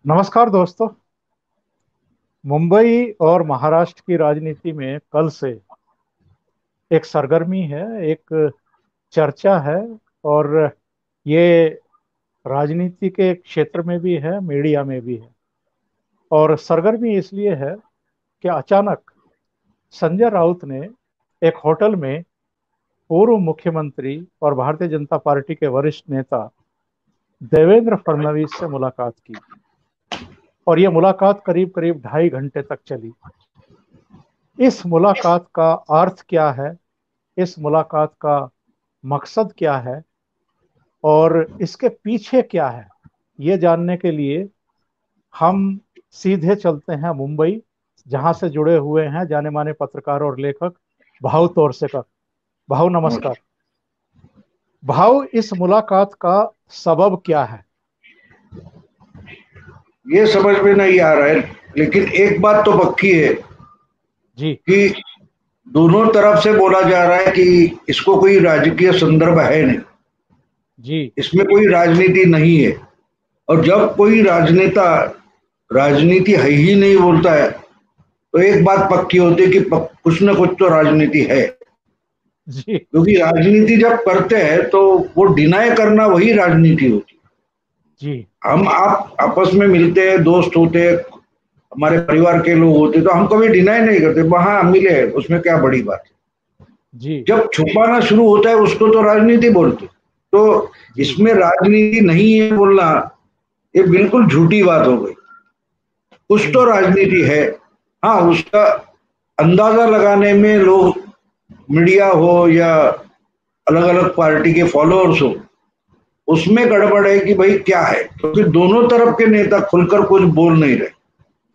नमस्कार दोस्तों। मुंबई और महाराष्ट्र की राजनीति में कल से एक सरगर्मी है, एक चर्चा है। और ये राजनीति के क्षेत्र में भी है, मीडिया में भी है। और सरगर्मी इसलिए है कि अचानक संजय राउत ने एक होटल में पूर्व मुख्यमंत्री और भारतीय जनता पार्टी के वरिष्ठ नेता देवेंद्र फडणवीस से मुलाकात की। और ये मुलाकात करीब करीब 2.5 घंटे तक चली। इस मुलाकात का अर्थ क्या है, इस मुलाकात का मकसद क्या है और इसके पीछे क्या है, ये जानने के लिए हम सीधे चलते हैं मुंबई, जहां से जुड़े हुए हैं जाने माने पत्रकार और लेखक भाव तोरसेकर। भाव नमस्कार। भाव, इस मुलाकात का सबब क्या है? ये समझ में नहीं आ रहा है, लेकिन एक बात तो पक्की है जी कि दोनों तरफ से बोला जा रहा है कि इसको कोई राजकीय संदर्भ है नहीं, जी इसमें कोई राजनीति नहीं है। और जब कोई राजनेता राजनीति है ही नहीं बोलता है तो एक बात पक्की होती है कि कुछ न कुछ तो राजनीति है। जी क्योंकि राजनीति जब करते हैं तो वो डिनाई करना वही राजनीति होती है। जी हम आप आपस में मिलते हैं, दोस्त होते हैं, हमारे परिवार के लोग होते तो हम कभी डिनाई नहीं करते, वहां मिले, उसमें क्या बड़ी बात है। जी जब छुपाना शुरू होता है उसको तो राजनीति बोलते। तो जी इसमें राजनीति नहीं है बोलना ये बिल्कुल झूठी बात हो गई। कुछ तो जी राजनीति है। हाँ, उसका अंदाजा लगाने में लोग, मीडिया हो या अलग अलग पार्टी के फॉलोअर्स हो, उसमें गड़बड़ है कि भाई क्या है, क्योंकि दोनों तरफ के नेता खुलकर कुछ बोल नहीं रहे।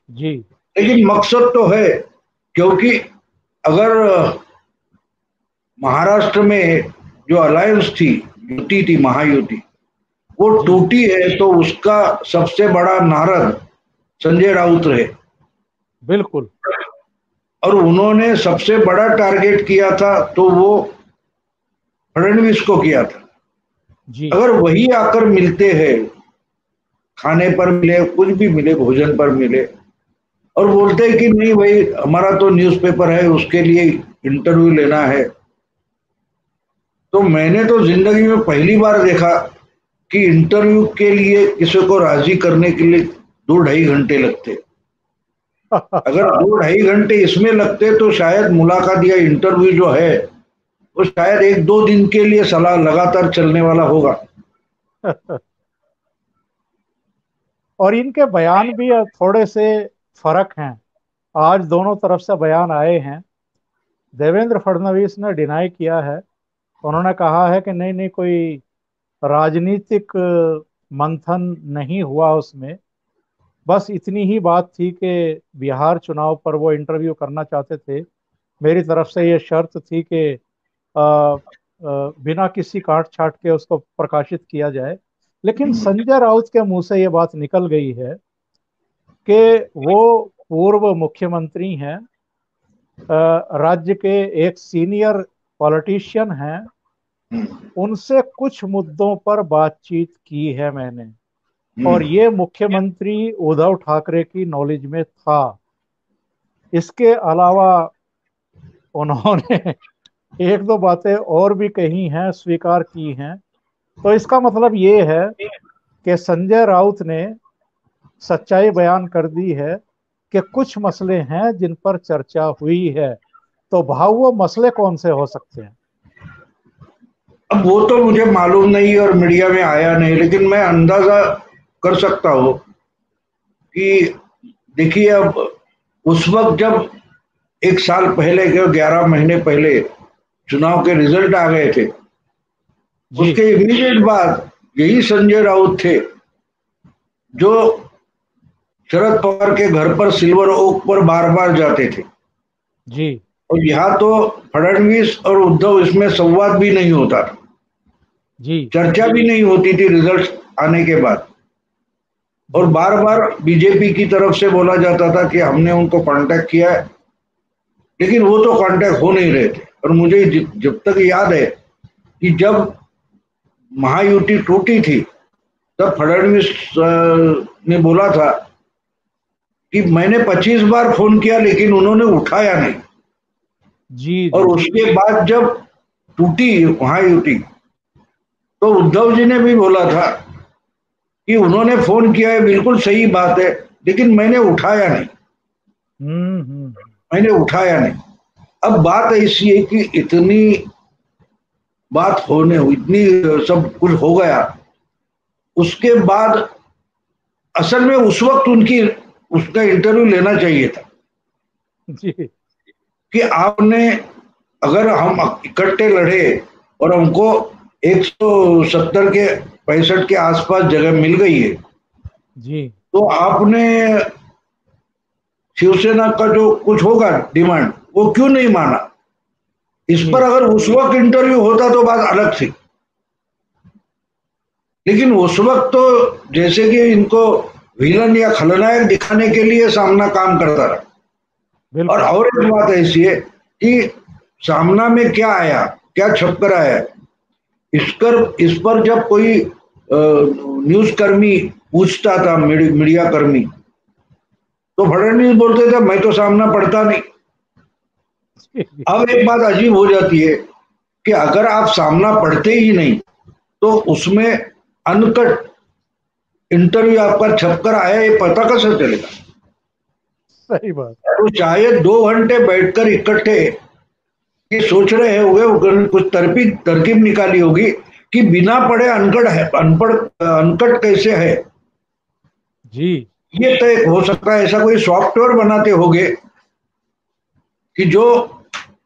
जी लेकिन मकसद तो है, क्योंकि अगर महाराष्ट्र में जो अलायंस थी, युति थी, महायुति, वो जी टूटी है तो उसका सबसे बड़ा नारद संजय राउत रहे। बिल्कुल। और उन्होंने सबसे बड़ा टारगेट किया था तो वो फडणवीस को किया था। जी अगर वही आकर मिलते हैं, खाने पर मिले, कुछ भी मिले, भोजन पर मिले, और बोलते हैं कि नहीं भाई हमारा तो न्यूज़पेपर है, उसके लिए इंटरव्यू लेना है, तो मैंने तो जिंदगी में पहली बार देखा कि इंटरव्यू के लिए किसी को राजी करने के लिए 2-2.5 घंटे लगते। अगर 2-2.5 घंटे इसमें लगते तो शायद मुलाकात या इंटरव्यू जो है वो शायद 1-2 दिन के लिए सलाह लगातार चलने वाला होगा। और इनके बयान भी थोड़े से फर्क हैं। आज दोनों तरफ से बयान आए हैं। देवेंद्र फडणवीस ने डिनाई किया है। उन्होंने कहा है कि नहीं नहीं, कोई राजनीतिक मंथन नहीं हुआ उसमें। बस इतनी ही बात थी कि बिहार चुनाव पर वो इंटरव्यू करना चाहते थे। मेरी तरफ से ये शर्त थी कि बिना किसी काट छाट के उसको प्रकाशित किया जाए। लेकिन संजय राउत के मुंह से ये बात निकल गई है कि वो पूर्व मुख्यमंत्री हैं, राज्य के एक सीनियर पॉलिटिशियन हैं, उनसे कुछ मुद्दों पर बातचीत की है मैंने। और ये मुख्यमंत्री उद्धव ठाकरे की नॉलेज में था। इसके अलावा उन्होंने एक दो बातें और भी कही हैं, स्वीकार की हैं। तो इसका मतलब ये है कि संजय राउत ने सच्चाई बयान कर दी है कि कुछ मसले हैं जिन पर चर्चा हुई है। तो भाव, वो मसले कौन से हो सकते हैं? अब वो तो मुझे मालूम नहीं और मीडिया में आया नहीं, लेकिन मैं अंदाजा कर सकता हूँ कि देखिए, अब उस वक्त जब 1 साल पहले के 11 महीने पहले चुनाव के रिजल्ट आ गए थे, जी उसके इमीडिएट बाद यही संजय राउत थे जो शरद पवार के घर पर सिल्वर ओक पर बार बार जाते थे। जी और यहाँ तो फडणवीस और उद्धव, इसमें संवाद भी नहीं होता था, जी चर्चा भी नहीं होती थी रिजल्ट आने के बाद। और जी बार बार बीजेपी की तरफ से बोला जाता था कि हमने उनको कांटेक्ट किया है, लेकिन वो तो कांटेक्ट हो नहीं रहे थे। और मुझे जब तक याद है कि जब महायुति टूटी थी तब फडणवीस ने बोला था कि मैंने 25 बार फोन किया लेकिन उन्होंने उठाया नहीं। जी और जी उसके बाद जब टूटी वहां यूटी, तो उद्धव जी ने भी बोला था कि उन्होंने फोन किया है, बिल्कुल सही बात है, लेकिन मैंने उठाया नहीं, हम्म। मैंने उठाया नहीं। अब बात ऐसी है कि इतनी बात होने, इतनी सब कुछ हो गया, उसके बाद असल में उस वक्त उनकी उसका इंटरव्यू लेना चाहिए था जी कि आपने, अगर हम इकट्ठे लड़े और हमको 170 के 65 के आसपास जगह मिल गई है, जी तो आपने शिवसेना का जो कुछ होगा डिमांड, वो क्यों नहीं माना? इस पर जी अगर उस वक्त इंटरव्यू होता तो बात अलग थी, लेकिन उस वक्त तो जैसे कि इनको विलन या खलनायक दिखाने के लिए सामना काम करता रहा। बिल्कुल। और एक बात ऐसी है कि सामना में क्या आया, क्या छपकर आया, इस पर जब कोई न्यूज कर्मी पूछता था, मीडिया कर्मी, तो फडणवीस बोलते थे मैं तो सामना पढ़ता नहीं। जी अब एक बात अजीब हो जाती है कि अगर आप सामना पढ़ते ही नहीं तो उसमें अनकट इंटरव्यू आपका छपकर आया, ये पता कैसे चलेगा? सही बात। तो चाहे 2 घंटे बैठकर इकट्ठे ये सोच रहे होंगे, कुछ तरकीब निकाली होगी कि बिना पढ़े अनकट है, अनपढ़ अनकट कैसे है, जी ये तय हो सकता है। ऐसा कोई सॉफ्टवेयर बनाते होंगे कि जो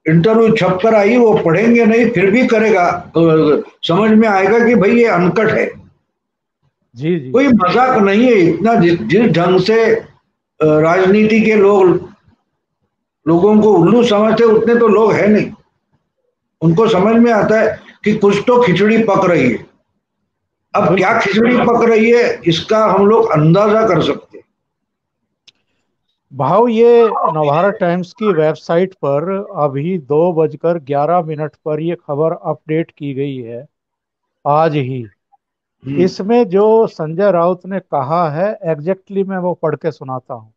इंटरव्यू छप कर आई वो पढ़ेंगे नहीं फिर भी करेगा, तो समझ में आएगा कि भाई ये अनकट है। जी जी कोई मजाक नहीं है इतना। जिस ढंग से राजनीति के लोगों को उल्लू समझते उतने तो लोग हैं नहीं। उनको समझ में आता है कि कुछ तो खिचड़ी पक रही है। अब क्या बिल्कुल। खिचड़ी पक रही है इसका हम लोग अंदाजा कर सकते हैं। भाव, ये नवभारत टाइम्स की वेबसाइट पर अभी 2:11 पर ये खबर अपडेट की गई है, आज ही। हम्म, इसमें जो संजय राउत ने कहा है, एग्जैक्टली मैं वो पढ़ के सुनाता हूँ।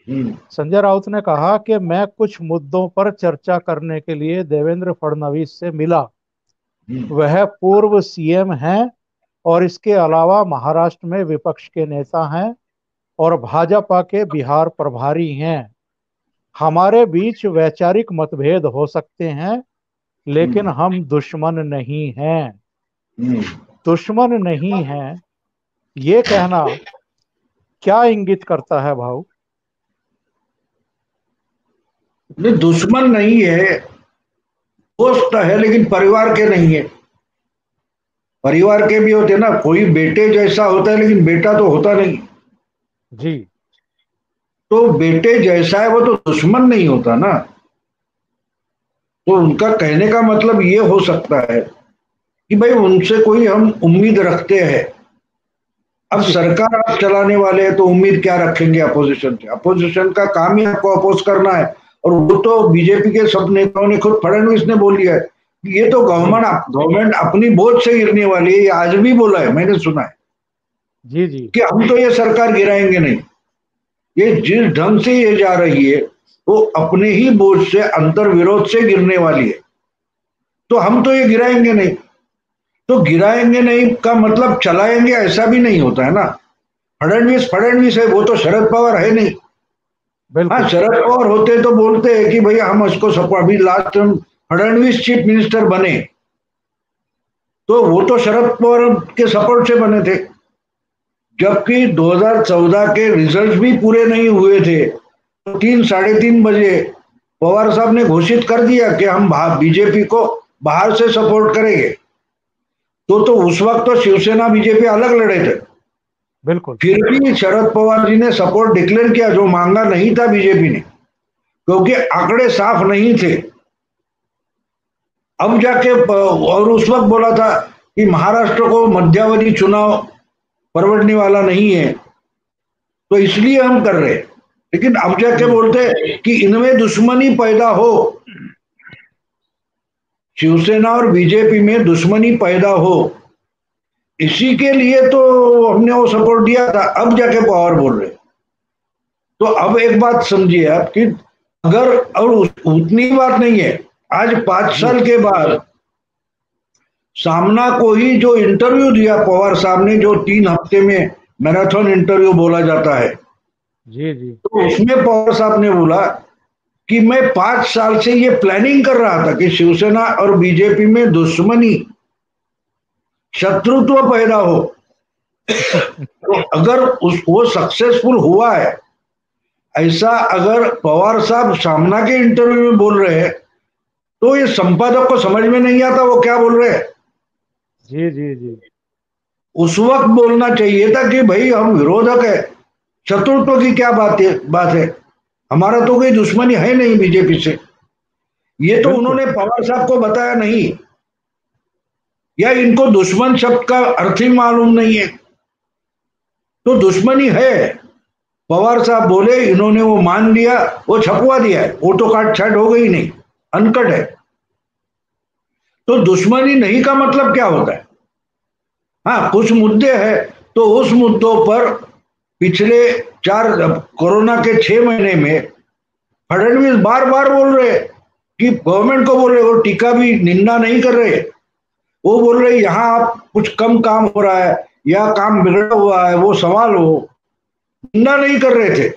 हम्म, संजय राउत ने कहा कि मैं कुछ मुद्दों पर चर्चा करने के लिए देवेंद्र फडणवीस से मिला। हम्म, वह पूर्व सीएम हैं और इसके अलावा महाराष्ट्र में विपक्ष के नेता हैं और भाजपा के बिहार प्रभारी हैं। हमारे बीच वैचारिक मतभेद हो सकते हैं, लेकिन हम्म, हम दुश्मन नहीं हैं। हम्म। दुश्मन नहीं हैं, ये कहना क्या इंगित करता है भाऊ? नहीं, दुश्मन नहीं है, दोस्त है, लेकिन परिवार के नहीं है। परिवार के भी होते हैं ना, कोई बेटे जैसा होता है लेकिन बेटा तो होता नहीं। जी तो बेटे जैसा है वो तो दुश्मन नहीं होता ना। तो उनका कहने का मतलब ये हो सकता है कि भाई उनसे कोई हम उम्मीद रखते हैं। अब जी सरकार आप चलाने वाले हैं तो उम्मीद क्या रखेंगे अपोजिशन से? अपोजिशन का काम ही आपको अपोज करना है। और वो तो बीजेपी के सब नेताओं ने, खुद फडणवीस ने बोल दिया है कि ये तो जी गवर्नमेंट अपनी बोझ से गिरने वाली है। ये आज भी बोला है, मैंने सुना है जी जी कि हम तो ये सरकार गिराएंगे नहीं। ये जिस ढंग से ये जा रही है वो अपने ही बोझ से, अंतर विरोध से गिरने वाली है। तो हम तो ये गिराएंगे नहीं। तो गिराएंगे नहीं का मतलब चलाएंगे ऐसा भी नहीं होता है ना। फडणवीस फडणवीस है, वो तो शरद पवार है नहीं। हाँ, बिल्कुल। शरद पवार होते तो बोलते हैं कि भैया हम इसको सपोर्ट, अभी last time Fadnavis chief minister बने तो वो तो शरद पवार के सपोर्ट से बने थे, जबकि 2014 के रिजल्ट भी पूरे नहीं हुए थे। तो 3 साढ़े 3 बजे पवार साहब ने घोषित कर दिया कि हम बीजेपी को बाहर से सपोर्ट करेंगे। तो उस वक्त तो शिवसेना बीजेपी अलग लड़े थे। बिल्कुल। फिर भी शरद पवार जी ने सपोर्ट डिक्लेयर किया, जो मांगा नहीं था बीजेपी ने, क्योंकि आंकड़े साफ नहीं थे। अब जाके और उस वक्त बोला था कि महाराष्ट्र को मध्यावधि चुनाव परवड़ने वाला नहीं है, तो इसलिए हम कर रहे हैं। लेकिन अब जाके जी बोलते हैं कि इनमें दुश्मनी पैदा हो, शिवसेना और बीजेपी में दुश्मनी पैदा हो, इसी के लिए तो हमने वो सपोर्ट दिया था, अब जाके पवार बोल रहे। तो अब एक बात समझिए आप कि अगर, और उतनी बात नहीं है, आज 5 साल जी के बाद सामना को ही जो इंटरव्यू दिया पवार साहब ने, जो 3 हफ्ते में मैराथन इंटरव्यू बोला जाता है, जी जी तो उसमें पवार साहब ने बोला कि मैं 5 साल से ये प्लानिंग कर रहा था कि शिवसेना और बीजेपी में दुश्मनी, शत्रुत्व पैदा हो। तो अगर वो सक्सेसफुल हुआ है, ऐसा अगर पवार साहब सामना के इंटरव्यू में बोल रहे हैं, तो ये संपादक को समझ में नहीं आता वो क्या बोल रहे हैं। जी जी जी उस वक्त बोलना चाहिए था कि भाई हम विरोधक है, शत्रुत्व की क्या बात है, हमारा तो कोई दुश्मनी है नहीं बीजेपी से। ये तो बिल्कुल। उन्होंने पवार साहब को बताया नहीं, या इनको दुश्मन शब्द का अर्थ ही मालूम नहीं है। तो दुश्मनी है, पवार साहब बोले, इन्होंने वो मान लिया, वो छपवा दिया है, ऑटो कार्ड छाट हो गई, नहीं अनकट है। तो दुश्मनी नहीं का मतलब क्या होता है? हाँ, कुछ मुद्दे हैं, तो उस मुद्दों पर पिछले 6 महीने में फडणवीस बार बार बोल रहे कि गवर्नमेंट को बोल रहे, वो टीका भी निंदा नहीं कर रहे, वो बोल रहे यहाँ आप कुछ कम काम हो रहा है या काम बिगड़ा हुआ है, वो सवाल हो, निंदा नहीं कर रहे थे,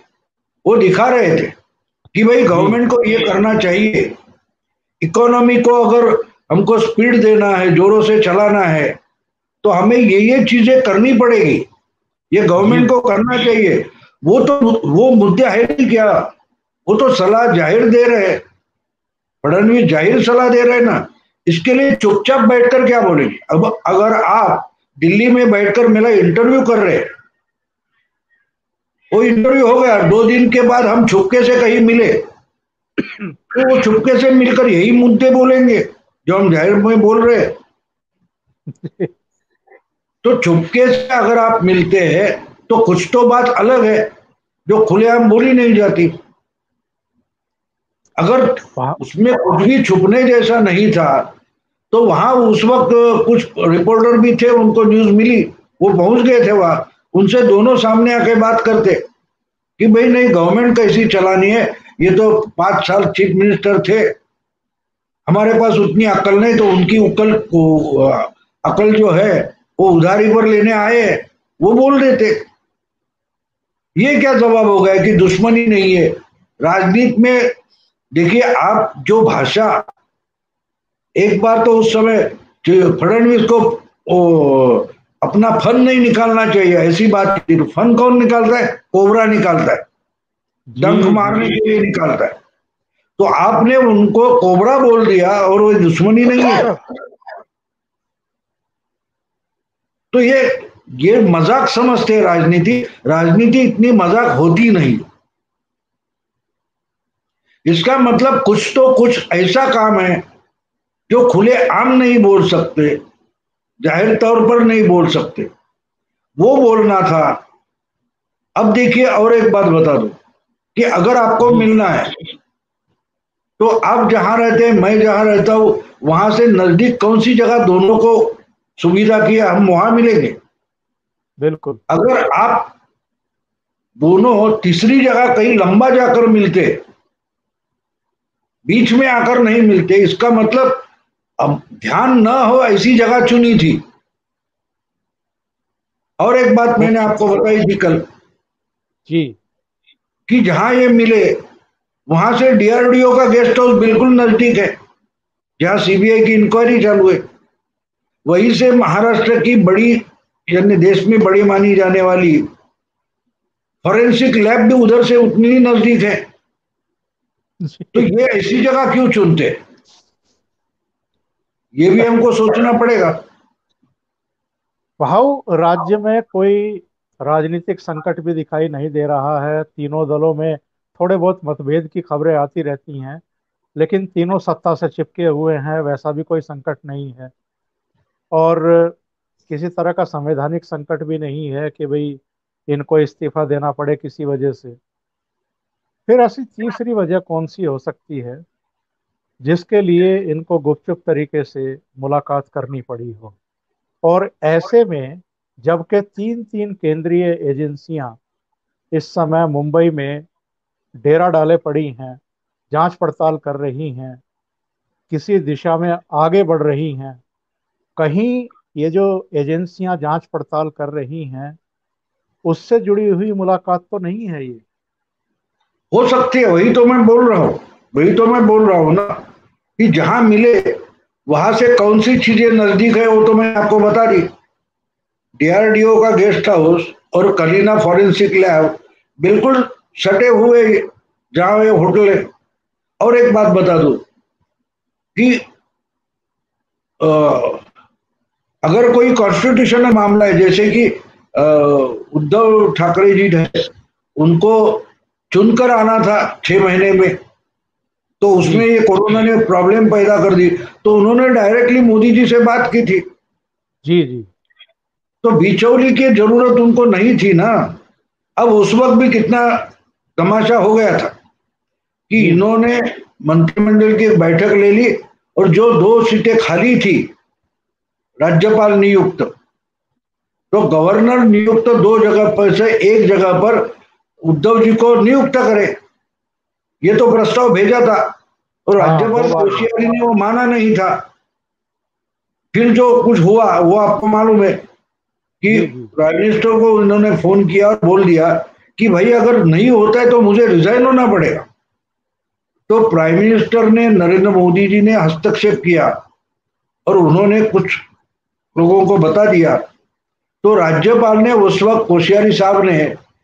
वो दिखा रहे थे कि भाई जी गवर्नमेंट को ये करना चाहिए। इकोनॉमी को अगर हमको स्पीड देना है, जोरों से चलाना है, तो हमें ये चीजें करनी पड़ेगी, ये जी गवर्नमेंट को करना चाहिए। वो मुद्दे है नहीं क्या? वो तो सलाह जाहिर दे रहे, फडणवीस जाहिर सलाह दे रहे ना। इसके लिए चुपचाप बैठकर क्या बोलेंगे? अब अगर आप दिल्ली में बैठकर मेरा इंटरव्यू कर रहे, वो इंटरव्यू हो गया, 2 दिन के बाद हम छुपके से कहीं मिले, तो वो चुपके से मिलकर यही मुद्दे बोलेंगे जो हम जाहिर में बोल रहे हैं। तो चुपके से अगर आप मिलते हैं तो कुछ तो बात अलग है जो खुलेआम बोली नहीं जाती। अगर वहाँ। उसमें कुछ भी छुपने जैसा नहीं था, तो वहां उस वक्त कुछ रिपोर्टर भी थे, उनको न्यूज मिली, वो पहुंच गए थे वहां, उनसे दोनों सामने आके बात करते कि भाई नहीं, गवर्नमेंट कैसी चलानी है, ये तो 5 साल चीफ मिनिस्टर थे, हमारे पास उतनी अकल नहीं, तो उनकी अकल जो है वो उधारी पर लेने आए, वो बोल देते। ये क्या जवाब हो गया कि दुश्मनी नहीं है? राजनीति में देखिए आप, जो भाषा, एक बार तो उस समय फडणवीस को अपना फन नहीं निकालना चाहिए, ऐसी बात थी। फन कौन निकालता है? कोबरा निकालता है, जी डंक जी मारने जी के लिए निकालता है। तो आपने उनको कोबरा बोल दिया और वो दुश्मनी नहीं है। तो ये मजाक समझते हैं राजनीति। राजनीति इतनी मजाक होती नहीं। इसका मतलब कुछ तो कुछ ऐसा काम है जो खुले आम नहीं बोल सकते, जाहिर तौर पर नहीं बोल सकते, वो बोलना था। अब देखिए, और एक बात बता दो कि अगर आपको जी मिलना है, तो आप जहां रहते हैं, मैं जहां रहता हूं, वहां से नजदीक कौन सी जगह दोनों को सुविधा की है, हम वहां मिलेंगे। बिल्कुल। अगर आप दोनों तीसरी जगह कहीं लंबा जाकर मिलते, बीच में आकर नहीं मिलते, इसका मतलब अब ध्यान न हो ऐसी जगह चुनी थी। और एक बात वो। मैंने आपको बताई थी कल, जी कि जहां ये मिले वहां से डीआरडीओ का गेस्ट हाउस बिल्कुल नजदीक है, जहां सीबीआई की इंक्वायरी चालू है। वहीं से महाराष्ट्र की बड़ी, यानी देश में बड़ी मानी जाने वाली फॉरेंसिक लैब भी उधर से उतनी ही नजदीक है। तो ये ऐसी जगह क्यों चुनते? ये भी हमको सोचना पड़ेगा। वहाँ राज्य में कोई राजनीतिक संकट भी दिखाई नहीं दे रहा है। तीनों दलों में थोड़े बहुत मतभेद की खबरें आती रहती हैं, लेकिन तीनों सत्ता से चिपके हुए हैं, वैसा भी कोई संकट नहीं है। और किसी तरह का संवैधानिक संकट भी नहीं है कि भाई इनको इस्तीफा देना पड़े किसी वजह से। फिर ऐसी तीसरी वजह कौन सी हो सकती है जिसके लिए इनको गुपचुप तरीके से मुलाकात करनी पड़ी हो? और ऐसे में जबकि तीन तीन केंद्रीय एजेंसियां इस समय मुंबई में डेरा डाले पड़ी हैं, जांच पड़ताल कर रही हैं, किसी दिशा में आगे बढ़ रही हैं, कहीं ये जो एजेंसियां जांच पड़ताल कर रही हैं उससे जुड़ी हुई मुलाकात तो नहीं है ये? हो सकती है, वही तो मैं बोल रहा हूँ, वही तो मैं बोल रहा हूँ ना, कि जहां मिले वहां से कौन सी चीजें नजदीक है वो तो मैं आपको बता दी। डीआरडीओ का गेस्ट हाउस और कलीना फॉरेंसिक लैब बिल्कुल सटे हुए जहां ये होटल है। और एक बात बता दूं कि अ, अगर कोई कॉन्स्टिट्यूशनल मामला है, जैसे कि उद्धव ठाकरे जी है, उनको चुनकर आना था 6 महीने में, तो उसमें जी ये कोरोना ने प्रॉब्लम पैदा कर दी, तो उन्होंने डायरेक्टली मोदी जी से बात की थी। जी जी तो बिचौली की जरूरत उनको नहीं थी ना। अब उस वक्त भी कितना तमाशा हो गया था कि जी इन्होंने मंत्रिमंडल की एक बैठक ले ली, और जो 2 सीटें खाली थी राज्यपाल नियुक्त, तो गवर्नर नियुक्त 2 जगह पर से एक जगह पर उद्धव जी को नियुक्त करे, ये तो प्रस्ताव भेजा था। और हाँ, राज्यपाल 2 बार हुआ। कोश्यारी ने वो माना नहीं था। फिर जो कुछ हुआ वो आपको मालूम है कि जी जी प्राइम मिनिस्टर को उन्होंने फोन किया और बोल दिया कि भाई अगर नहीं होता है तो मुझे रिजाइन होना पड़ेगा। तो प्राइम मिनिस्टर ने, नरेंद्र मोदी जी ने हस्तक्षेप किया और उन्होंने कुछ लोगों को बता दिया। तो राज्यपाल ने उस वक्त, कोश्यारी साहब ने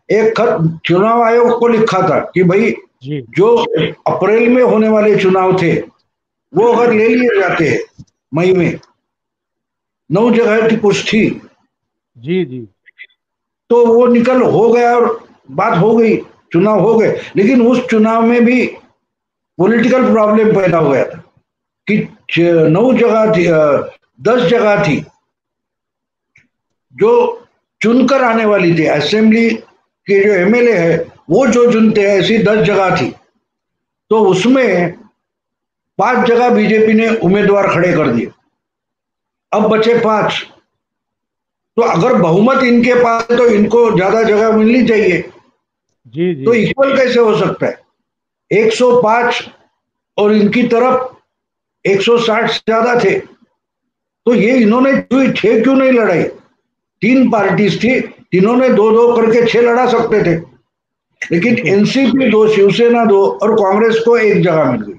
एक खत चुनाव आयोग को लिखा था कि भाई जी जो अप्रैल में होने वाले चुनाव थे वो अगर ले लिए जाते हैं मई में, 9 जगह की कुछ थी, जी जी तो वो निकल हो गया और बात हो गई, चुनाव हो गए। लेकिन उस चुनाव में भी पॉलिटिकल प्रॉब्लम पैदा हो गया था कि 9 जगह थी, 10 जगह थी जो चुनकर आने वाली थी, असेंबली के जो एमएलए है वो जो चुनते हैं, ऐसी 10 जगह थी। तो उसमें 5 जगह बीजेपी ने उम्मीदवार खड़े कर दिए, अब बचे 5। तो अगर बहुमत इनके पास है तो इनको ज्यादा जगह मिलनी चाहिए। जी तो जी इक्वल कैसे हो सकता है? 105 और इनकी तरफ 160 से ज्यादा थे। तो ये इन्होंने छह क्यों नहीं लड़ाई? 3 पार्टीज थी, तीनों ने दो दो करके 6 लड़ा सकते थे। लेकिन बिल्कुल। एनसीपी 2, शिवसेना 2 और कांग्रेस को 1 जगह मिल गई।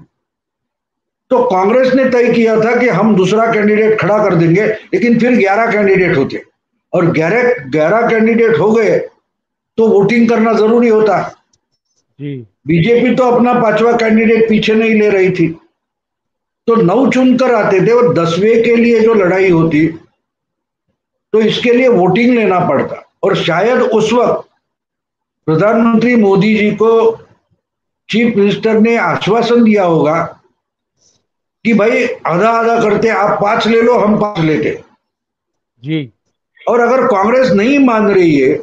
तो कांग्रेस ने तय किया था कि हम दूसरा कैंडिडेट खड़ा कर देंगे, लेकिन फिर 11 कैंडिडेट होते, और 11 कैंडिडेट हो गए तो वोटिंग करना जरूरी होता। जी बीजेपी तो अपना 5वां कैंडिडेट पीछे नहीं ले रही थी, तो 9 चुनकर आते थे, और 10वें के लिए जो लड़ाई होती तो इसके लिए वोटिंग लेना पड़ता। और शायद उस वक्त प्रधानमंत्री मोदी जी को चीफ मिनिस्टर ने आश्वासन दिया होगा कि भाई आधा आधा करते, आप 5 ले लो, हम 5 लेते। जी और अगर कांग्रेस नहीं मान रही है,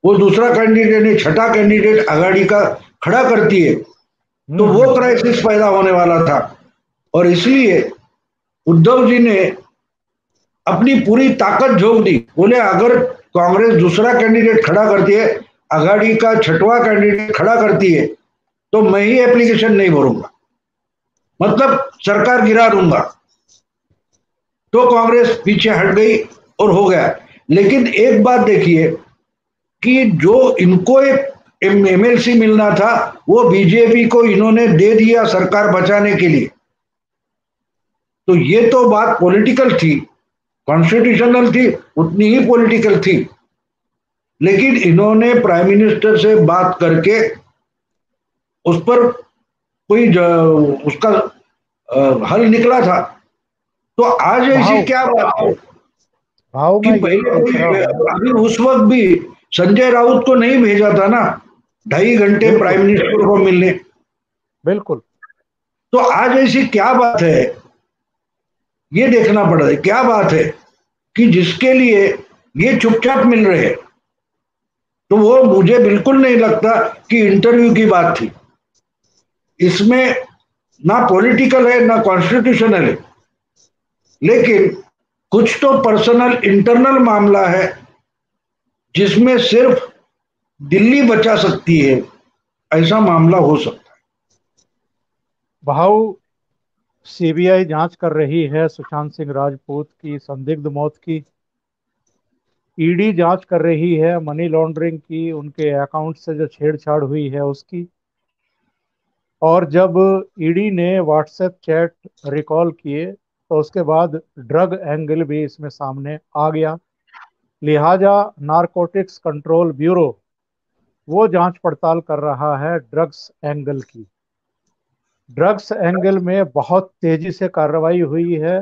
वो दूसरा कैंडिडेट ने, छठा कैंडिडेट आघाड़ी का खड़ा करती है, तो वो हम्म। क्राइसिस पैदा होने वाला था। और इसलिए उद्धव जी ने अपनी पूरी ताकत झोंक दी, बोले अगर कांग्रेस दूसरा कैंडिडेट खड़ा करती है, आघाड़ी का छठवां कैंडिडेट खड़ा करती है, तो मैं ही एप्लीकेशन नहीं भरूंगा, मतलब सरकार गिरा दूंगा। तो कांग्रेस पीछे हट गई और हो गया। लेकिन एक बात देखिए कि जो इनको एक एमएलसी मिलना था वो बीजेपी को इन्होंने दे दिया सरकार बचाने के लिए। तो ये तो बात पॉलिटिकल थी, कॉन्स्टिट्यूशनल थी, उतनी ही पॉलिटिकल थी। लेकिन इन्होंने प्राइम मिनिस्टर से बात करके उस पर कोई उसका हल निकला था। तो आज ऐसी भाव क्या बात है भाव कि मैं यही पहले पूछ रहा कोई, हूँ। अभी उस वक्त भी संजय राउत को नहीं भेजा था ना 2.5 घंटे प्राइम बिल्कुल मिनिस्टर को मिलने। बिल्कुल। तो आज ऐसी क्या बात है, ये देखना पड़ रहा है क्या बात है कि जिसके लिए ये चुपचाप मिल रहे हैं। तो वो मुझे बिल्कुल नहीं लगता कि इंटरव्यू की बात थी, इसमें ना पॉलिटिकल है ना कॉन्स्टिट्यूशनल है। लेकिन कुछ तो पर्सनल इंटरनल मामला है जिसमें सिर्फ दिल्ली बचा सकती है, ऐसा मामला हो सकता भाव सीबीआई जांच कर रही है सुशांत सिंह राजपूत की संदिग्ध मौत की। ईडी जांच कर रही है मनी लॉन्ड्रिंग की, उनके अकाउंट से जो छेड़छाड़ हुई है उसकी। और जब ईडी ने व्हाट्सएप चैट रिकॉल किए तो उसके बाद ड्रग एंगल भी इसमें सामने आ गया। लिहाजा नारकोटिक्स कंट्रोल ब्यूरो वो जांच पड़ताल कर रहा है ड्रग्स एंगल की। ड्रग्स एंगल में बहुत तेजी से कार्रवाई हुई है।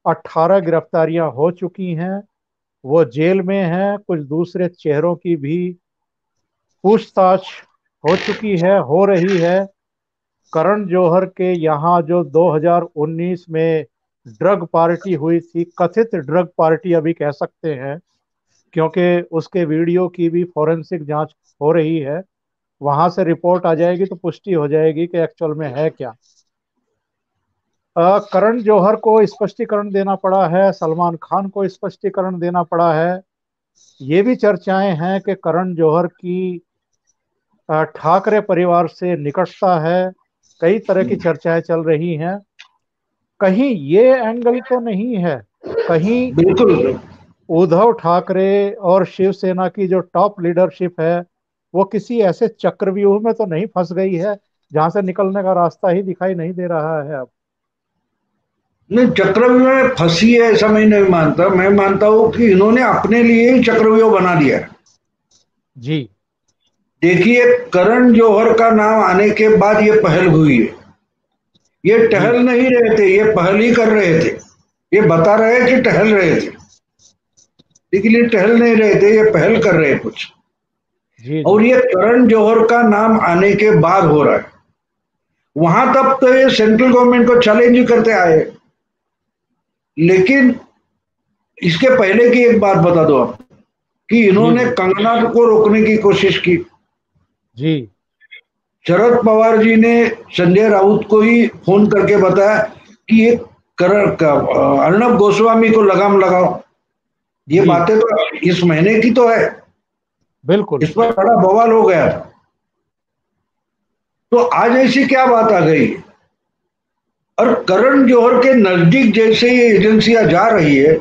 18 गिरफ्तारियां हो चुकी हैं। वो जेल में हैं। कुछ दूसरे चेहरों की भी पूछताछ हो चुकी है, हो रही है। करण जौहर के यहाँ जो 2019 में ड्रग पार्टी हुई थी, कथित ड्रग पार्टी अभी कह सकते हैं, क्योंकि उसके वीडियो की भी फॉरेंसिक जांच हो रही है। वहां से रिपोर्ट आ जाएगी तो पुष्टि हो जाएगी कि एक्चुअल में है क्या। करण जौहर को स्पष्टीकरण देना पड़ा है, सलमान खान को स्पष्टीकरण देना पड़ा है। ये भी चर्चाएं हैं कि करण जौहर की ठाकरे परिवार से निकटता है। कई तरह की है। चर्चाएं चल रही हैं। कहीं ये एंगल तो नहीं है, कहीं बिल्कुल। उद्धव ठाकरे और शिवसेना की जो टॉप लीडरशिप है वो किसी ऐसे चक्रव्यूह में तो नहीं फंस गई है जहां से निकलने का रास्ता ही दिखाई नहीं दे रहा है अब। नहीं, चक्रव्यूह में फंसी है ऐसा मैं नहीं मानता। मैं मानता हूं कि इन्होंने अपने लिए ही चक्रव्यूह बना दिया है। जी देखिए, करण जौहर का नाम आने के बाद ये पहल हुई है। ये जी टहल नहीं रहे थे, ये पहल ही कर रहे थे। ये बता रहे कि टहल रहे थे, लेकिन ये टहल नहीं रहे थे, ये पहल कर रहे कुछ। जी जी और ये करण जौहर का नाम आने के बाद हो रहा है। वहां तक तो ये सेंट्रल गवर्नमेंट को चैलेंज करते आए, लेकिन इसके पहले की एक बात बता दो आप कि जी इन्होंने जी कंगना को रोकने की कोशिश की। जी शरद पवार जी ने संजय राउत को ही फोन करके बताया कि ये अर्णब गोस्वामी को लगाम लगाओ। ये जी बातें तो इस महीने की तो है। बिल्कुल। इस पर बड़ा बवाल हो गया था। तो आज ऐसी क्या बात आ गई? और करण जौहर के नजदीक जैसे ये एजेंसियां जा रही है,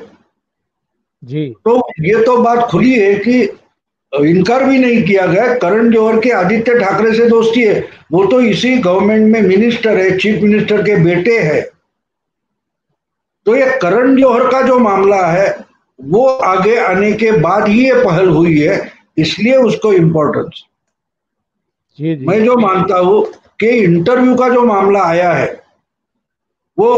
जी तो ये तो बात खुली है कि इनकार भी नहीं किया गया। करण जौहर के आदित्य ठाकरे से दोस्ती है। वो तो इसी गवर्नमेंट में मिनिस्टर है, चीफ मिनिस्टर के बेटे हैं। तो ये करण जौहर का जो मामला है वो आगे आने के बाद ही ये पहल हुई है, इसलिए उसको इम्पोर्टेंस। जी जी मैं जो मानता हूं कि इंटरव्यू का जो मामला आया है वो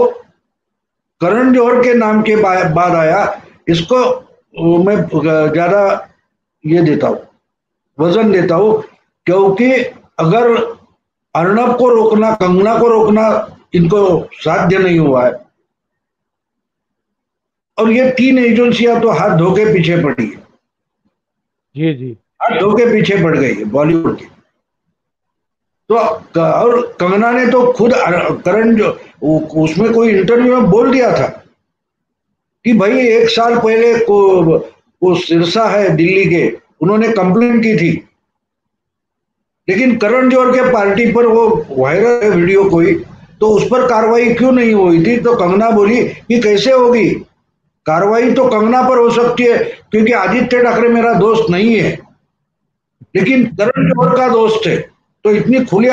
करण जौहर के नाम के बाद आया। इसको मैं ज्यादा ये देता हूं, वजन देता हूं, क्योंकि अगर अर्णब को रोकना, कंगना को रोकना इनको साध्य नहीं हुआ है, और ये तीन एजेंसियां तो हाथ धो के पीछे पड़ी है, जी जी हाथ धो के पीछे पड़ गई है बॉलीवुड की। तो और कंगना ने तो खुद करण जो उसमें कोई इंटरव्यू में बोल दिया था कि भाई 1 साल पहले को वो सिरसा है दिल्ली के, उन्होंने कंप्लेंट की थी, लेकिन करण जौहर के पार्टी पर वो वायरल है वीडियो कोई, तो उस पर कार्रवाई क्यों नहीं हुई थी? तो कंगना बोली कि कैसे होगी कार्रवाई, तो कंगना पर हो सकती है क्योंकि आदित्य ठाकरे मेरा दोस्त नहीं है, लेकिन करण जौहर का दोस्त है। तो इतनी खुली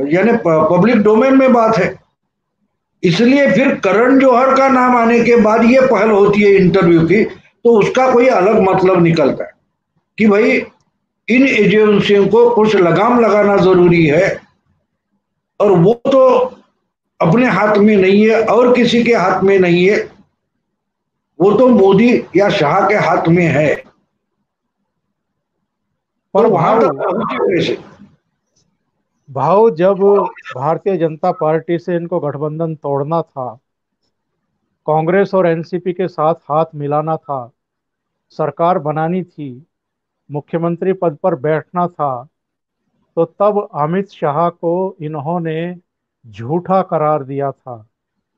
यानी पब्लिक डोमेन में बात है। इसलिए फिर करण जौहर का नाम आने के बाद ये पहल होती है इंटरव्यू की, तो उसका कोई अलग मतलब निकलता है कि भाई इन एजेंसियों को कुछ लगाम लगाना जरूरी है, और वो तो अपने हाथ में नहीं है और किसी के हाथ में नहीं है, वो तो मोदी या शाह के हाथ में है। पर तो वहां तक भाव पहुंचे कैसे? भाव जब भारतीय जनता पार्टी से इनको गठबंधन तोड़ना था, कांग्रेस और एनसीपी के साथ हाथ मिलाना था, सरकार बनानी थी, मुख्यमंत्री पद पर बैठना था, तो तब अमित शाह को इन्होंने झूठा करार दिया था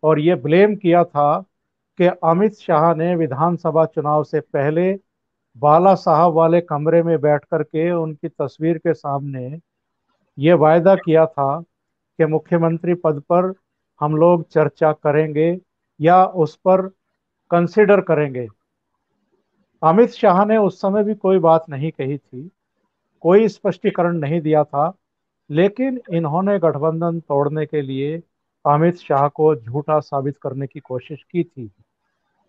और ये ब्लेम किया था कि अमित शाह ने विधानसभा चुनाव से पहले बाला साहब वाले कमरे में बैठ कर के उनकी तस्वीर के सामने ये वायदा किया था कि मुख्यमंत्री पद पर हम लोग चर्चा करेंगे या उस पर कंसिडर करेंगे। अमित शाह ने उस समय भी कोई बात नहीं कही थी, कोई स्पष्टीकरण नहीं दिया था, लेकिन इन्होंने गठबंधन तोड़ने के लिए अमित शाह को झूठा साबित करने की कोशिश की थी।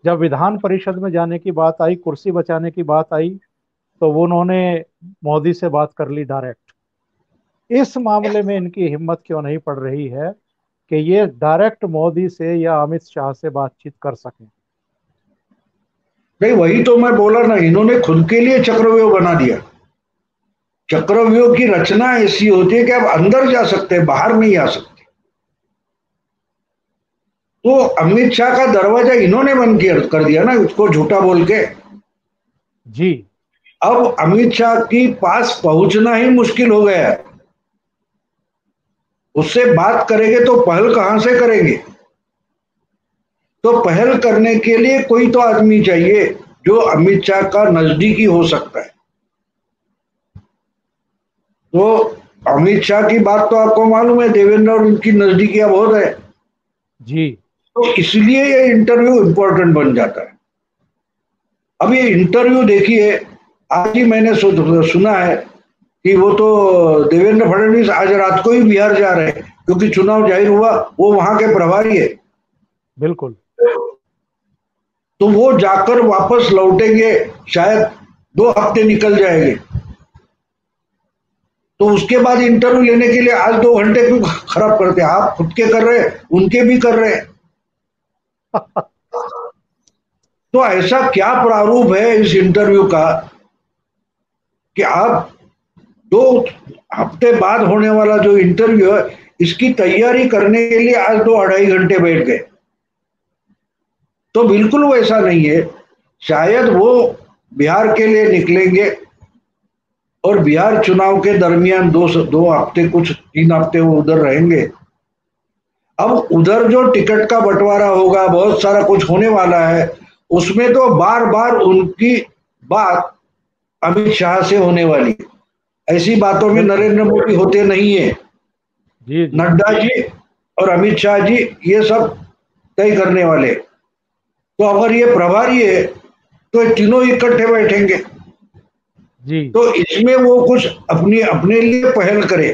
जब विधान परिषद में जाने की बात आई, कुर्सी बचाने की बात आई, तो वो उन्होंने मोदी से बात कर ली डायरेक्ट। इस मामले में इनकी हिम्मत क्यों नहीं पड़ रही है कि ये डायरेक्ट मोदी से या अमित शाह से बातचीत कर सकें? नहीं, वही तो मैं बोला ना, इन्होंने खुद के लिए चक्रव्यूह बना दिया। चक्रव्यूह की रचना ऐसी होती है कि आप अंदर जा सकते हैं, बाहर नहीं आ सकते। तो अमित शाह का दरवाजा इन्होंने बंद कर दिया ना, उसको झूठा बोल के। जी। अब अमित शाह की पास पहुंचना ही मुश्किल हो गया है। उससे बात करेंगे तो पहल कहां से करेंगे? तो पहल करने के लिए कोई तो आदमी चाहिए जो अमित शाह का नजदीकी हो सकता है। तो अमित शाह की बात तो आपको मालूम है, देवेंद्र और उनकी नजदीकियां बहुत है। जी। तो इसलिए ये इंटरव्यू इंपॉर्टेंट बन जाता है। अब ये इंटरव्यू देखिए, आज ही मैंने सुना है कि वो तो देवेंद्र फडणवीस आज रात को ही बिहार जा रहे हैं, क्योंकि चुनाव जाहिर हुआ, वो वहां के प्रभारी है। बिल्कुल। तो वो जाकर वापस लौटेंगे, शायद 2 हफ्ते निकल जाएंगे। तो उसके बाद इंटरव्यू लेने के लिए आज 2 घंटे क्यों खराब करते हैं? आप खुद के कर रहे हैं, उनके भी कर रहे हैं। तो ऐसा क्या प्रारूप है इस इंटरव्यू का कि आप 2 हफ्ते बाद होने वाला जो इंटरव्यू है, इसकी तैयारी करने के लिए आज 2 अढ़ाई घंटे बैठ गए? तो बिल्कुल वैसा नहीं है। शायद वो बिहार के लिए निकलेंगे और बिहार चुनाव के दरमियान 2 हफ्ते, कुछ 3 हफ्ते वो उधर रहेंगे। अब उधर जो टिकट का बंटवारा होगा, बहुत सारा कुछ होने वाला है, उसमें तो बार बार उनकी बात अमित शाह से होने वाली। ऐसी बातों में बिल्कुल। नरेंद्र मोदी होते नहीं है। जी जी। नड्डा जी और अमित शाह जी ये सब तय करने वाले। तो अगर ये प्रभारी है तो ये तीनों इकट्ठे बैठेंगे। जी। तो इसमें वो कुछ अपनी अपने लिए पहल करे,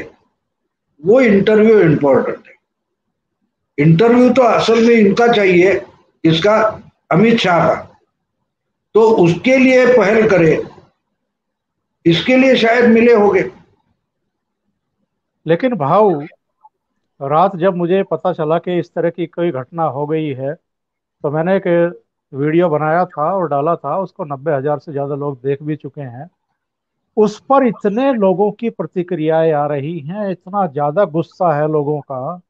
वो इंटरव्यू इंपॉर्टेंट है। इंटरव्यू तो असल में इनका चाहिए, इसका अमित शाह का। तो उसके लिए पहल करे, इसके लिए शायद मिले होंगे। लेकिन भाऊ, रात जब मुझे पता चला कि इस तरह की कोई घटना हो गई है, तो मैंने एक वीडियो बनाया था और डाला था, उसको 90,000 से ज़्यादा लोग देख भी चुके हैं। उस पर इतने लोगों की प्रतिक्रियाएं आ रही हैं, इतना ज़्यादा गुस्सा है लोगों का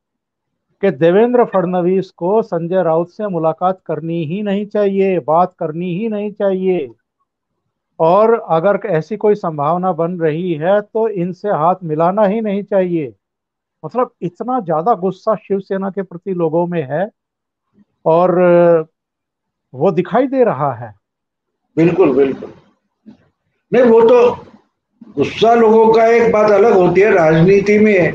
कि देवेंद्र फडणवीस को संजय राउत से मुलाकात करनी ही नहीं चाहिए, बात करनी ही नहीं चाहिए। और अगर ऐसी कोई संभावना बन रही है तो इनसे हाथ मिलाना ही नहीं चाहिए। मतलब इतना ज्यादा गुस्सा शिवसेना के प्रति लोगों में है, और वो दिखाई दे रहा है। बिल्कुल बिल्कुल। नहीं, वो तो गुस्सा लोगों का एक बात अलग होती है। राजनीति में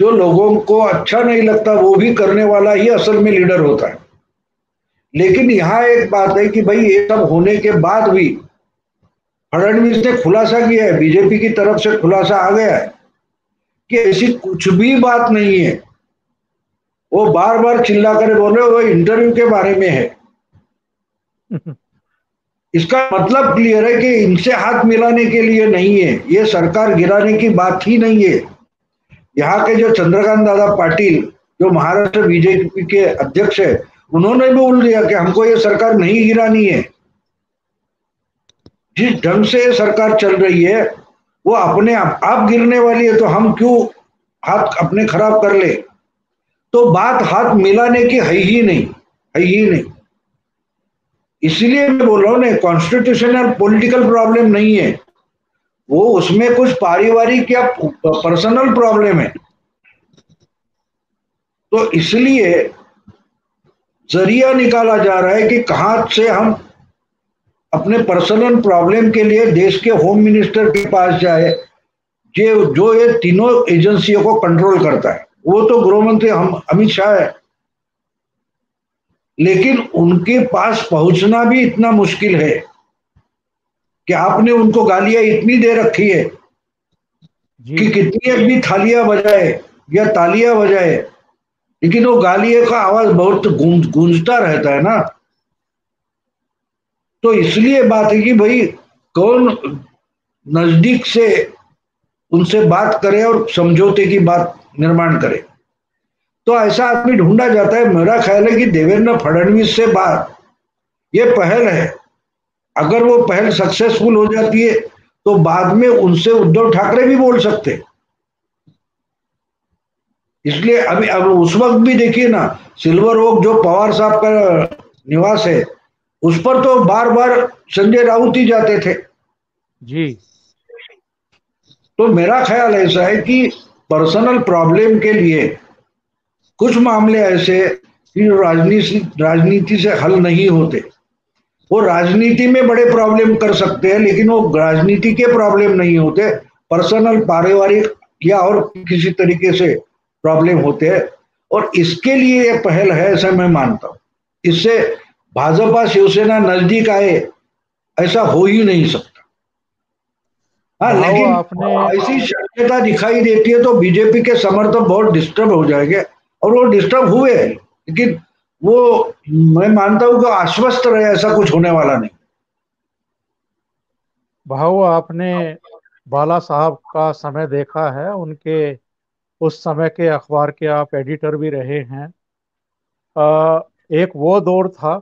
जो लोगों को अच्छा नहीं लगता वो भी करने वाला ही असल में लीडर होता है। लेकिन यहाँ एक बात है कि भाई ये सब होने के बाद भी फडणवीस ने खुलासा किया है, बीजेपी की तरफ से खुलासा आ गया है कि ऐसी कुछ भी बात नहीं है। वो बार बार चिल्ला कर बोल रहे, वो इंटरव्यू के बारे में है। इसका मतलब क्लियर है कि इनसे हाथ मिलाने के लिए नहीं है, ये सरकार गिराने की बात ही नहीं है। यहाँ के जो चंद्रकांत दादा पाटिल, जो महाराष्ट्र बीजेपी के अध्यक्ष है, उन्होंने भी बोल दिया कि हमको ये सरकार नहीं गिरानी है। जिस ढंग से ये सरकार चल रही है वो अपने आप गिरने वाली है, तो हम क्यों हाथ अपने खराब कर ले? तो बात हाथ मिलाने की है ही नहीं, है ही नहीं। इसलिए मैं बोल रहा हूं ना, कॉन्स्टिट्यूशनल पॉलिटिकल प्रॉब्लम नहीं है वो, उसमें कुछ पारिवारिक या पर्सनल प्रॉब्लम है। तो इसलिए जरिया निकाला जा रहा है कि कहां से हम अपने पर्सनल प्रॉब्लम के लिए देश के होम मिनिस्टर के पास जाए, जो ये तीनों एजेंसियों को कंट्रोल करता है। वो तो गृह मंत्री अमित शाह है, लेकिन उनके पास पहुंचना भी इतना मुश्किल है कि आपने उनको गालियां इतनी दे रखी है कि कितनी भी थालियां बजाए या तालियां बजाए, लेकिन वो गालियों का आवाज बहुत गूंजता रहता है ना। तो इसलिए बात है कि भाई कौन नजदीक से उनसे बात करे और समझौते की बात निर्माण करे, तो ऐसा आदमी ढूंढा जाता है। मेरा ख्याल है कि देवेंद्र फडणवीस से बात, ये पहल है, अगर वो पहल सक्सेसफुल हो जाती है तो बाद में उनसे उद्धव ठाकरे भी बोल सकते। इसलिए अभी अब उस वक्त भी देखिए ना, सिल्वर ओक जो पवार साहब का निवास है, उस पर तो बार बार संजय राउत ही जाते थे जी। तो मेरा ख्याल ऐसा है कि पर्सनल प्रॉब्लम के लिए कुछ मामले ऐसे कि राजनीति से हल नहीं होते। वो राजनीति में बड़े प्रॉब्लम कर सकते हैं, लेकिन वो राजनीति के प्रॉब्लम नहीं होते, पर्सनल पारिवारिक या और किसी तरीके से प्रॉब्लम होते हैं। और इसके लिए ये पहल है, ऐसा मैं मानता हूं। इससे भाजपा शिवसेना नजदीक आए, ऐसा हो ही नहीं सकता। हाँ, लेकिन आपने ऐसी शक्यता दिखाई देती है तो बीजेपी के समर्थक बहुत डिस्टर्ब हो जाएंगे, और वो डिस्टर्ब हुए हैं, लेकिन वो मैं मानता हूं कि आश्वस्त रहे, ऐसा कुछ होने वाला नहीं। भाऊ, आपने बाला साहब का समय देखा है, उनके उस समय के अखबार के आप एडिटर भी रहे हैं। एक वो दौर था,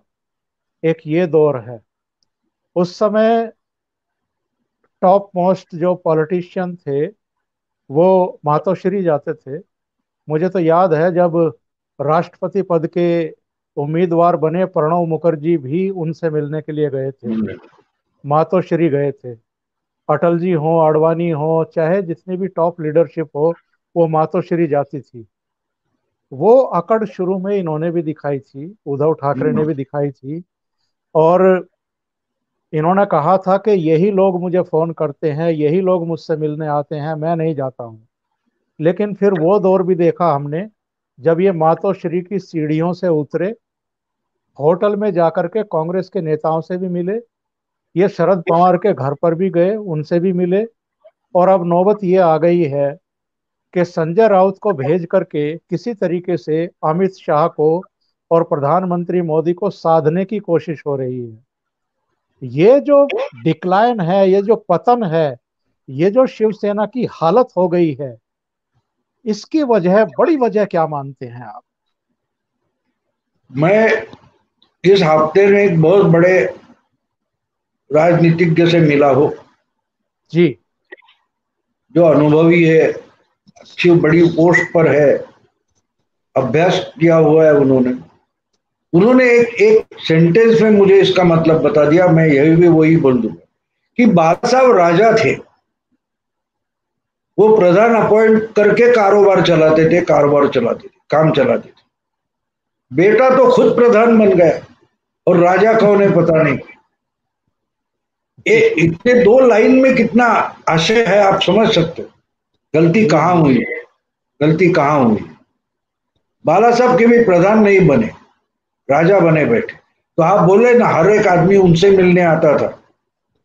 एक ये दौर है। उस समय टॉप मोस्ट जो पॉलिटिशियन थे वो मातोश्री जाते थे। मुझे तो याद है जब राष्ट्रपति पद के उम्मीदवार बने प्रणब मुखर्जी भी उनसे मिलने के लिए गए थे, मातोश्री गए थे। अटल जी हो, आडवाणी हो, चाहे जितनी भी टॉप लीडरशिप हो, वो मातोश्री जाती थी। वो अकड़ शुरू में इन्होंने भी दिखाई थी, उद्धव ठाकरे ने भी दिखाई थी। और इन्होंने कहा था कि यही लोग मुझे फोन करते हैं, यही लोग मुझसे मिलने आते हैं, मैं नहीं जाता हूँ। लेकिन फिर वो दौर भी देखा हमने जब ये मातोश्री की सीढ़ियों से उतरे, होटल में जाकर के कांग्रेस के नेताओं से भी मिले, ये शरद पवार के घर पर भी गए, उनसे भी मिले। और अब नौबत ये आ गई है कि संजय राउत को भेज करके किसी तरीके से अमित शाह को और प्रधानमंत्री मोदी को साधने की कोशिश हो रही है। ये जो डिक्लाइन है, ये जो पतन है, ये जो शिवसेना की हालत हो गई है, इसकी वजह, बड़ी वजह क्या मानते हैं आप? मैं इस हफ्ते में एक बहुत बड़े राजनीतिज्ञ से मिला हूं, जी। जो अनुभवी है, अच्छी बड़ी पोस्ट पर है, अभ्यास किया हुआ है उन्होंने। उन्होंने एक एक सेंटेंस में मुझे इसका मतलब बता दिया, मैं यही भी वही बोल दूंगा कि बाला साहब राजा थे, वो प्रधान अपॉइंट करके कारोबार चलाते थे, काम चलाते थे। बेटा तो खुद प्रधान बन गया, और राजा कौन है पता नहीं। इतने दो लाइन में कितना आशय है, आप समझ सकते हो। गलती कहाँ हुई है, गलती कहाँ हुई। बाला साहब के भी प्रधान नहीं बने, राजा बने बैठे। तो आप बोले ना, हर एक आदमी उनसे मिलने आता था,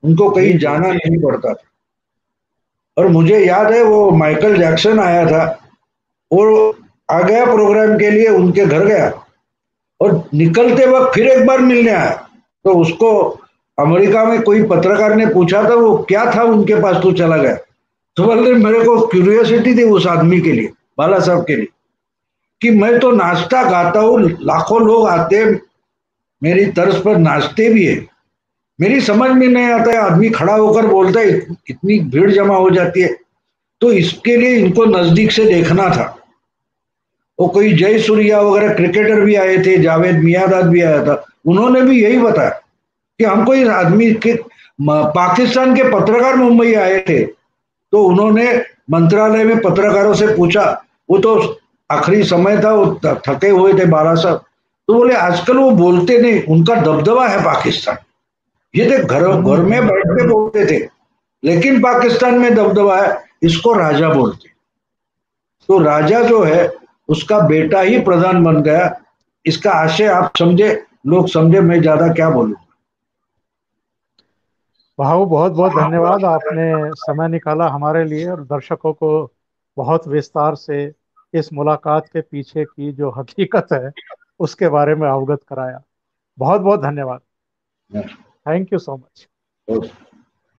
उनको कहीं जाना नहीं पड़ता था। और मुझे याद है वो माइकल जैक्सन आया था, वो आ गया प्रोग्राम के लिए, उनके घर गया, और निकलते वक्त फिर एक बार मिलने आया। तो उसको अमेरिका में कोई पत्रकार ने पूछा था वो क्या था उनके पास, तो चला गया। तो बोलते मेरे को क्यूरियोसिटी थी उस आदमी के लिए, बाला साहब के लिए, कि मैं तो नाचता गाता हूँ, लाखों लोग आते मेरी तर्ज पर, नाचते भी है, मेरी समझ में नहीं आता है, आदमी खड़ा होकर बोलता है, इतनी भीड़ जमा हो जाती है। तो इसके लिए इनको नजदीक से देखना था। वो कोई जय सूर्या वगैरह क्रिकेटर भी आए थे, जावेद मियांदाद भी आया था, उन्होंने भी यही बताया कि हमको इस आदमी के, पाकिस्तान के पत्रकार मुंबई आए थे, तो उन्होंने मंत्रालय में पत्रकारों से पूछा, वो तो आखिरी समय था, वो थके हुए थे बाला साहब, तो बोले आजकल वो बोलते नहीं, उनका दबदबा है पाकिस्तान। ये देख, घर घर में बैठ के बोलते थे, लेकिन पाकिस्तान में दबदबा है, इसको राजा बोलते। तो राजा जो है उसका बेटा ही प्रधान बन गया। इसका आशय आप समझे, लोग समझे, मैं ज्यादा क्या बोलूं। भाऊ बहुत बहुत धन्यवाद, आपने समय निकाला हमारे लिए और दर्शकों को बहुत विस्तार से इस मुलाकात के पीछे की जो हकीकत है उसके बारे में अवगत कराया। बहुत बहुत धन्यवाद। Thank you so much.